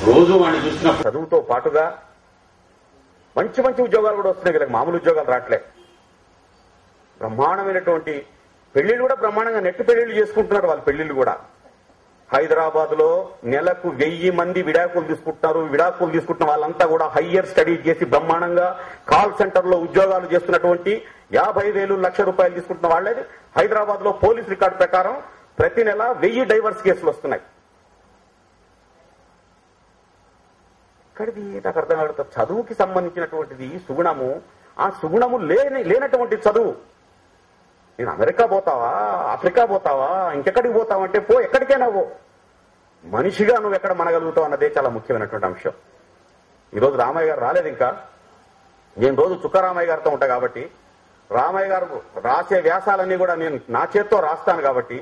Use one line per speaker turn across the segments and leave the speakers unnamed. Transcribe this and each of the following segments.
రోజు వాడిని చూసిన చదువుతో పాటుగా మంచి మంచి ఉద్యోగాలు కూడా వస్తున్నాయి. వీళ్ళకి మామూలు ఉద్యోగాలు రావట్లే. బ్రహ్మాండమైనటువంటి పెళ్లిళ్ళు కూడా బ్రహ్మాండంగా నెట్ పెళ్లిళ్ళు చేసుకుంటున్నారు. వాళ్ళ పెళ్లిళ్ళు కూడా హైదరాబాద్ లో నెలకు 1000 మంది విడాకులు తీసుకుంటున్నారు. విడాకులు తీసుకుంటున్న వాళ్ళంతా కూడా హయ్యర్ స్టడీ చేసి బ్రహ్మాండంగా కాల్ సెంటర్ లో ఉద్యోగాలు చేస్తున్నటువంటి 50,000 లక్ష రూపాయలు తీసుకుంటున్న వాళ్ళది హైదరాబాద్ లో పోలీస్ రికార్డు ప్రకారం ప్రతి నెల 1000 డైవర్స్ కేసులు వస్తున్నాయి. ఇక్కడిది నాకు అర్థం కాదు. చదువుకి సంబంధించినటువంటిది సుగుణము. ఆ సుగుణము లేనటువంటి చదువు. నేను అమెరికా పోతావా, ఆఫ్రికా పోతావా, ఇంకెక్కడికి పోతావా అంటే పో, ఎక్కడికైనా పో, మనిషిగా నువ్వు ఎక్కడ మనగలుగుతావు అన్నదే చాలా ముఖ్యమైనటువంటి అంశం. ఈరోజు రామయ్య గారు రాలేదు. ఇంకా నేను రోజు చుక్కరామయ్య గారితో ఉంటా కాబట్టి రామయ్య గారు రాసే వ్యాసాలన్నీ కూడా నేను నా చేత్తో రాస్తాను కాబట్టి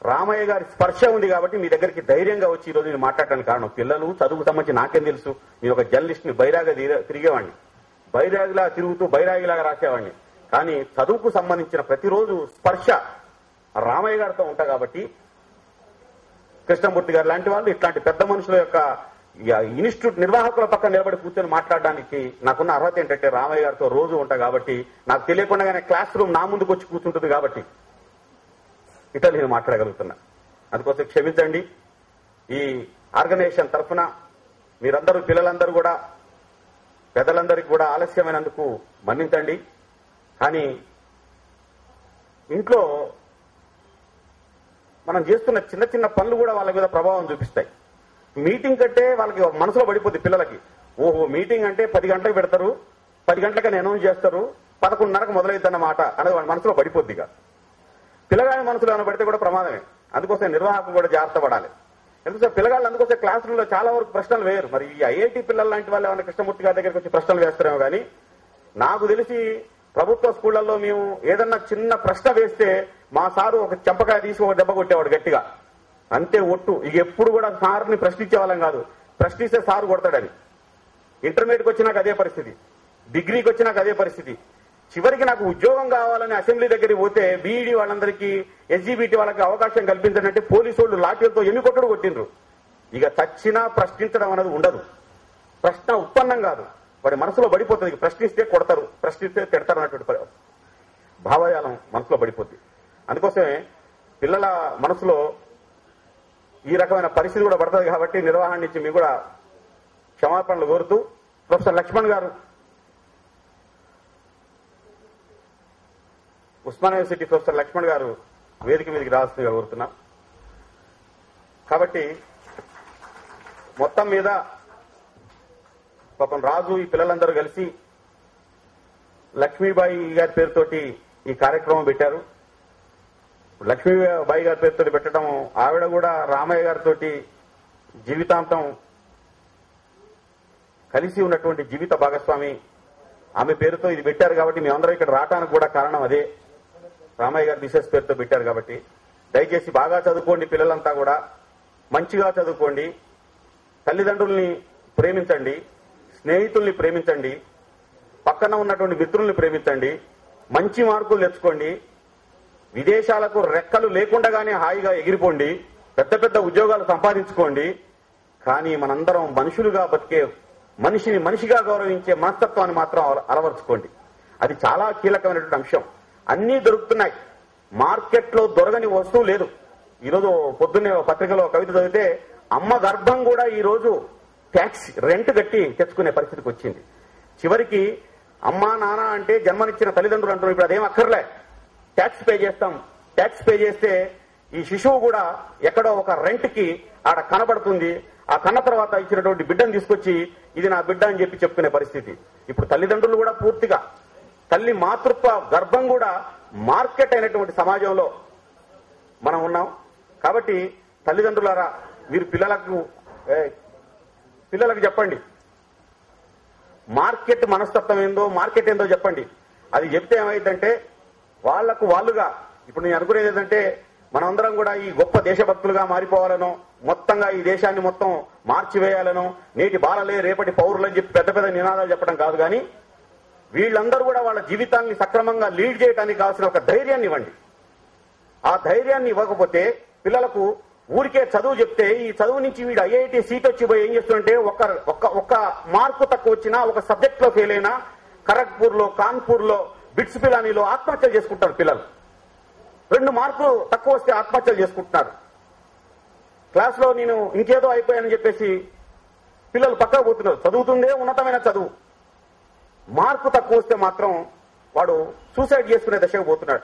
రామయ్య గారి స్పర్శ ఉంది కాబట్టి మీ దగ్గరికి ధైర్యంగా వచ్చి ఈరోజు నేను మాట్లాడటానికి కారణం. పిల్లలు చదువుకు సంబంధించి నాకేం తెలుసు. నేను ఒక జర్నలిస్ట్ ని బైరాగా తిరిగేవాడిని, బైరాగిలా తిరుగుతూ బైరాగిలాగా రాసేవాడిని. కానీ చదువుకు సంబంధించిన ప్రతిరోజు స్పర్శ రామయ్య గారితో ఉంటా కాబట్టి కృష్ణమూర్తి గారు లాంటి వాళ్ళు ఇట్లాంటి పెద్ద మనుషుల యొక్క ఇన్స్టిట్యూట్ నిర్వాహకుల పక్కన నిలబడి కూర్చొని మాట్లాడడానికి నాకున్న అర్హత ఏంటంటే రామయ్య గారితో రోజు ఉంటా కాబట్టి నాకు తెలియకుండానే క్లాస్ రూమ్ నా ముందుకు వచ్చి కూర్చుంటుంది కాబట్టి ఇట్లా నేను మాట్లాడగలుగుతున్నా. అందుకోసం క్షమించండి. ఈ ఆర్గనైజేషన్ తరఫున మీరందరూ పిల్లలందరూ కూడా పెద్దలందరికీ కూడా ఆలస్యమైనందుకు మన్నించండి. కానీ ఇంట్లో మనం చేస్తున్న చిన్న చిన్న పనులు కూడా వాళ్ళ మీద ప్రభావం చూపిస్తాయి. మీటింగ్ కంటే వాళ్ళకి మనసులో పడిపోద్ది పిల్లలకి. ఓహో మీటింగ్ అంటే 10 గంటలకు పెడతారు, 10 గంటలకని అనౌన్స్ చేస్తారు, 11:30కు మొదలైద్దన్నమాట అనేది వాళ్ళ మనసులో పడిపోద్దిగా. పిల్లగాని మనసులో ఏమైనా పడితే కూడా ప్రమాదమే. అందుకోసం నిర్వాహకులు కూడా జాగ్రత్త పడాలి. ఎందుకంటే పిల్లగాళ్ళు అందుకోసం క్లాస్ రూమ్ లో చాలా వరకు ప్రశ్నలు వేయరు. మరి ఈ ఐఐటి పిల్లలు లాంటి వాళ్ళు ఏమైనా కృష్ణమూర్తి గారి దగ్గరికి వచ్చి ప్రశ్నలు వేస్తారేమో కానీ నాకు తెలిసి ప్రభుత్వ స్కూళ్లలో మేము ఏదన్నా చిన్న ప్రశ్న వేస్తే మా సారు ఒక చెంపకాయ తీసి ఒక దెబ్బ కొట్టేవాడు గట్టిగా. అంతే ఒట్టు. ఇక ఎప్పుడు కూడా సార్ని ప్రశ్నించే వాళ్ళం కాదు. ప్రశ్నిస్తే సారు కొడతాడని. ఇంటర్మీడియట్కి వచ్చినాక అదే పరిస్థితి, డిగ్రీకి వచ్చినాక అదే పరిస్థితి. చివరికి నాకు ఉద్యోగం కావాలని అసెంబ్లీ దగ్గరికి పోతే బీఈడీ వాళ్ళందరికీ ఎస్జీబీటీ వాళ్ళకి అవకాశం కల్పించాలంటే పోలీసు వాళ్ళు లాఠీలతో ఎన్ని కొట్టడు కొట్టిండ్రు. ఇక చచ్చినా ప్రశ్నించడం అనేది ఉండదు. ప్రశ్న ఉత్పన్నం కాదు, వాడి మనసులో పడిపోతుంది. ప్రశ్నిస్తే కొడతారు, ప్రశ్నిస్తే తిడతారు అన్నటువంటి భావజాలం మనసులో పడిపోద్ది. అందుకోసమే పిల్లల మనసులో ఈ రకమైన పరిస్థితి కూడా పడుతుంది కాబట్టి నిర్వహణ నుంచి మీకు కూడా క్షమాపణలు కోరుతూ ప్రొఫెసర్ లక్ష్మణ్ గారు ఉస్మానియా యూనివర్సిటీ ప్రొఫెసర్ లక్ష్మణ్ గారు వేదిక మీదకి రావాల్సిందిగా కోరుతున్నాం. కాబట్టి మొత్తం మీద పాపం రాజు ఈ పిల్లలందరూ కలిసి లక్ష్మీబాయి గారి పేరుతోటి ఈ కార్యక్రమం పెట్టారు. లక్ష్మీబాయి గారి పేరుతో పెట్టడం, ఆవిడ కూడా రామయ్య గారితో జీవితాంతం కలిసి ఉన్నటువంటి జీవిత భాగస్వామి. ఆమె పేరుతో ఇది పెట్టారు కాబట్టి మేమందరం ఇక్కడ రావడానికి కూడా కారణం అదే. రామయ్య గారి మిసెస్ పేరుతో పెట్టారు కాబట్టి దయచేసి బాగా చదువుకోండి. పిల్లలంతా కూడా మంచిగా చదువుకోండి. తల్లిదండ్రుల్ని ప్రేమించండి, స్నేహితుల్ని ప్రేమించండి, పక్కన ఉన్నటువంటి మిత్రుల్ని ప్రేమించండి, మంచి మార్కులు తెచ్చుకోండి, విదేశాలకు రెక్కలు లేకుండానే హాయిగా ఎగిరిపోండి, పెద్ద పెద్ద ఉద్యోగాలు సంపాదించుకోండి. కానీ మనందరం మనుషులుగా బతికే, మనిషిని మనిషిగా గౌరవించే మనస్తత్వాన్ని మాత్రం అలవర్చుకోండి. అది చాలా కీలకమైనటువంటి అంశం. అన్నీ దొరుకుతున్నాయి, మార్కెట్లో దొరకని వస్తువు లేదు. ఈరోజు పొద్దున్నే పత్రికలో కవిత చదివితే అమ్మ గర్భం కూడా ఈ రోజు ట్యాక్స్ రెంట్ కట్టి తెచ్చుకునే పరిస్థితికి వచ్చింది. చివరికి అమ్మా నాన్న అంటే జన్మనిచ్చిన తల్లిదండ్రులు అంటున్నారు. ఇప్పుడు అదేం అక్కర్లే, ట్యాక్స్ పే చేస్తాం. ట్యాక్స్ పే చేస్తే ఈ శిశువు కూడా ఎక్కడో ఒక రెంట్ కి ఆడ కనబడుతుంది. ఆ కన్న తర్వాత ఇచ్చినటువంటి బిడ్డను తీసుకొచ్చి ఇది నా బిడ్డ అని చెప్పి చెప్పుకునే పరిస్థితి. ఇప్పుడు తల్లిదండ్రులు కూడా పూర్తిగా తల్లి మాతృత్వ గర్భం కూడా మార్కెట్ అయినటువంటి సమాజంలో మనం ఉన్నాం. కాబట్టి తల్లిదండ్రులారా మీరు పిల్లలకు చెప్పండి, మార్కెట్ మనస్తత్వం ఏందో, మార్కెట్ ఏందో చెప్పండి. అది చెప్తే ఏమైందంటే వాళ్లకు వాళ్ళుగా ఇప్పుడు నేను అనుకునేది ఏంటంటే మనమందరం కూడా ఈ గొప్ప దేశభక్తులుగా మారిపోవాలనో, మొత్తంగా ఈ దేశాన్ని మొత్తం మార్చివేయాలనో, నేటి బాలలే రేపటి పౌరులని చెప్పి పెద్ద పెద్ద నినాదాలు చెప్పడం కాదు. కానీ వీళ్ళందరూ కూడా వాళ్ళ జీవితాన్ని సక్రమంగా లీడ్ చేయడానికి కావాల్సిన ఒక ధైర్యాన్ని ఇవ్వండి. ఆ ధైర్యాన్ని ఇవ్వకపోతే పిల్లలకు ఊరికే చదువు చెప్తే ఈ చదువు నుంచి వీడు ఐఐటి సీట్ వచ్చి పోయి ఏం చేస్తుంటే ఒక్క మార్కు తక్కువ వచ్చినా ఒక సబ్జెక్ట్ లో ఫెయిల్ అయినా ఖరగ్పూర్ లో, కాన్పూర్ లో, బిట్స్ పిలానీలో ఆత్మహత్యలు చేసుకుంటారు పిల్లలు. 2 మార్కులు తక్కువ వస్తే ఆత్మహత్యలు చేసుకుంటున్నారు. క్లాస్ లో నేను ఇంకేదో అయిపోయానని చెప్పేసి పిల్లలు పక్కకు పోతున్నారు. చదువుతుందే ఉన్నతమైన చదువు, మార్కు తక్కువ వస్తే మాత్రం వాడు సూసైడ్ చేసుకునే దశకు పోతున్నాడు.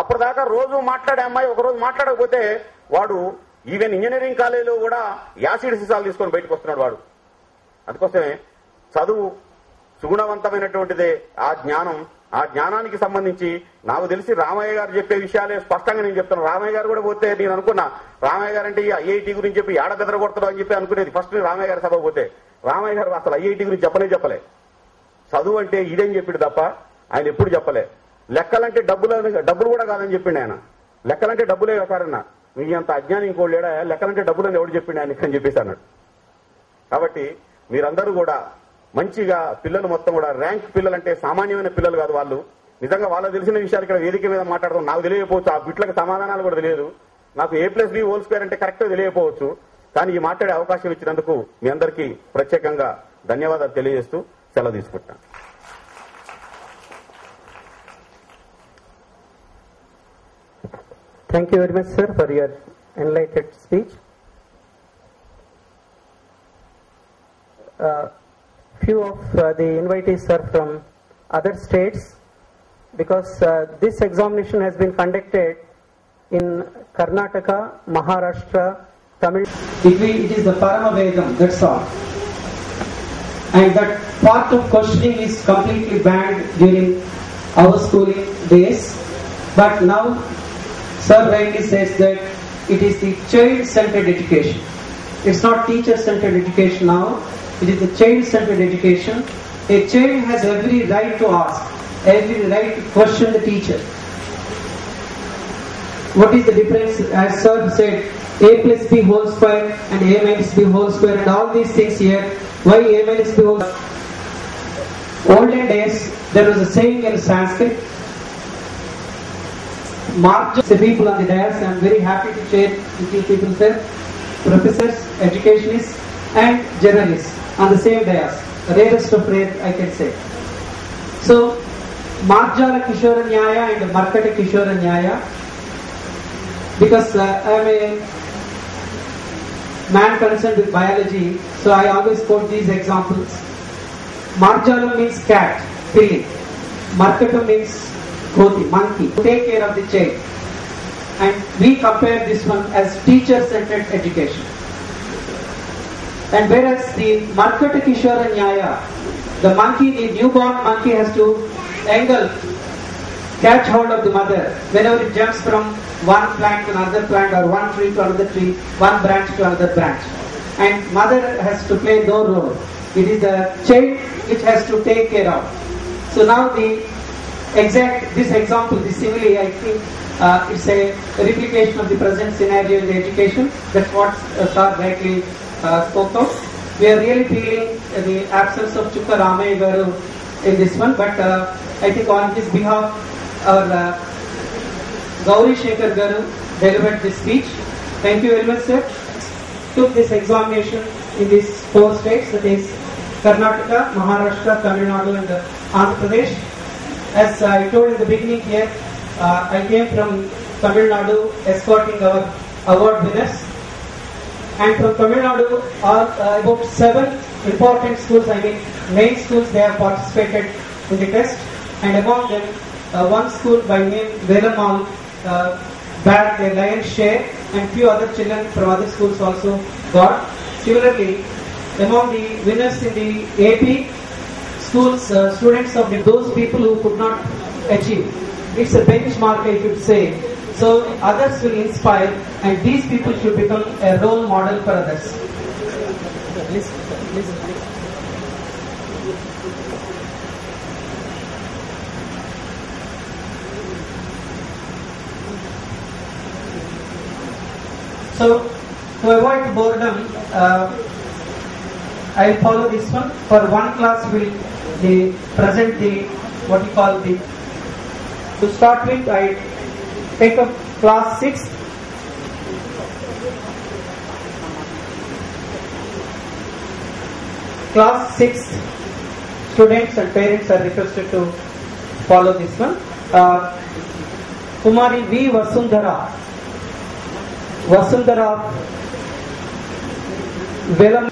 అప్పటిదాకా రోజు మాట్లాడే అమ్మాయి ఒకరోజు మాట్లాడకపోతే వాడు ఈవెన్ ఇంజనీరింగ్ కాలేజీలో కూడా యాసిడ్ సీసాలు తీసుకొని బయటకు వస్తున్నాడు వాడు. అందుకోసమే చదువు సుగుణవంతమైనటువంటిదే. ఆ జ్ఞానానికి సంబంధించి నాకు తెలిసి రామయ్య గారు చెప్పే విషయాలే స్పష్టంగా నేను చెప్తాను. రామయ్య గారు కూడా పోతే నేను అనుకున్నా రామయ్య గారు అంటే ఈ ఐఐటి గురించి చెప్పి ఏడ బెదరగొడతాడు అని చెప్పి అనుకునేది ఫస్ట్ రామయ్య గారు సభ పోతే. రామయ్య గారు అసలు ఐఐటి గురించి చెప్పలే. చదువు అంటే ఇదేం చెప్పిండు తప్ప ఆయన ఎప్పుడు చెప్పలే. లెక్కలంటే డబ్బులు కూడా కాదని చెప్పిండు ఆయన. లెక్కలంటే డబ్బులే కారన్నా, మీ అంత అజ్ఞానం ఇంకోళ్ళు లేడా, లెక్కలంటే డబ్బులని ఎవడు చెప్పిండు ఆయన అని చెప్పేసి అన్నాడు. కాబట్టి మీరందరూ కూడా మంచిగా పిల్లలు మొత్తం కూడా ర్యాంక్ పిల్లలంటే సామాన్యమైన పిల్లలు కాదు. వాళ్ళు నిజంగా వాళ్ళకి తెలిసిన విషయాలు ఇక్కడ వేదిక మీద మాట్లాడదాం. నాకు తెలియకపోవచ్చు, ఆ బిట్లకు సమాధానాలు కూడా తెలియదు. నాకు A+B² అంటే కరెక్ట్గా తెలియకపోవచ్చు. కానీ ఈ మాట్లాడే అవకాశం ఇచ్చినందుకు మీ అందరికీ ప్రత్యేకంగా ధన్యవాదాలు తెలియజేస్తూ సెలవు తీసుకుంటాను.
Thank you very much, sir, for your enlightened speech. Few of the invitees are from other states because this examination has been conducted in Karnataka, Maharashtra, Tamil.
It is the Paramavedam, that's all. And that part of questioning is completely banned during our schooling days. But now, Sir rightly says that it is the child-centered education. It's not teacher-centered education now. It is the child-centered education. A child has every right to ask, every right to question the teacher. What is the difference? As Sir said, A+B² and A-B² and all these things here. Why A-B²? Olden days, there was a saying in Sanskrit. The people on the dais, I am very happy to share with you people, sir, professors, educationists and journalists on the same dais, rarest of rare I can say. So, Marjala Kishora Nyaya and Markata Kishora Nyaya, because I am a man concerned with biology, so I always quote these examples. Marjala means cat, pilli. Markata means Goti, monkey, take care of the child. And we compare this one as teacher-centered education. And whereas the Markata Kishora Nyaya, the monkey, the newborn monkey has to catch hold of the mother whenever it jumps from one plant to another plant or one tree to another tree, one branch to another branch. And mother has to play no role. It is the child which has to take care of. So now this example, this simile, I think it's a replication of the present scenario in the education. That's what Sir rightly spoke of. We are really feeling the absence of Chukka Ramaya Garu in this one, but I think on his behalf, our Gauri Shekhar Garu delivered this speech. Thank you very much, sir. Took this examination in these 4 states, that is Karnataka, Maharashtra, Tamil Nadu and Andhra Pradesh. As I told in the beginning here, I came from Tamil Nadu escorting our award winners. And from Tamil Nadu, about 7 important schools, main schools, they have participated in the test. And among them, one school by name Velamal bagged a lion's share, and few other children from other schools also got. Similarly, among the winners in the AP schools, students of those people who could not achieve. It's a benchmark, I should say. So others will inspire, and these people should become a role model for others. So to avoid boredom, I will follow this one. For one class, will present to start with, I take up class 6. class 6 students and parents are requested to follow this one. Kumari V. Vasundhara Velam.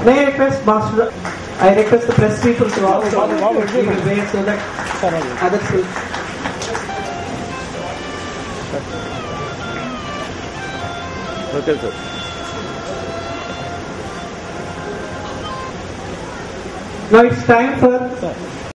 May I request Master? I request the press people to also give it way so that others will.
Okay, sir.
Now it's time for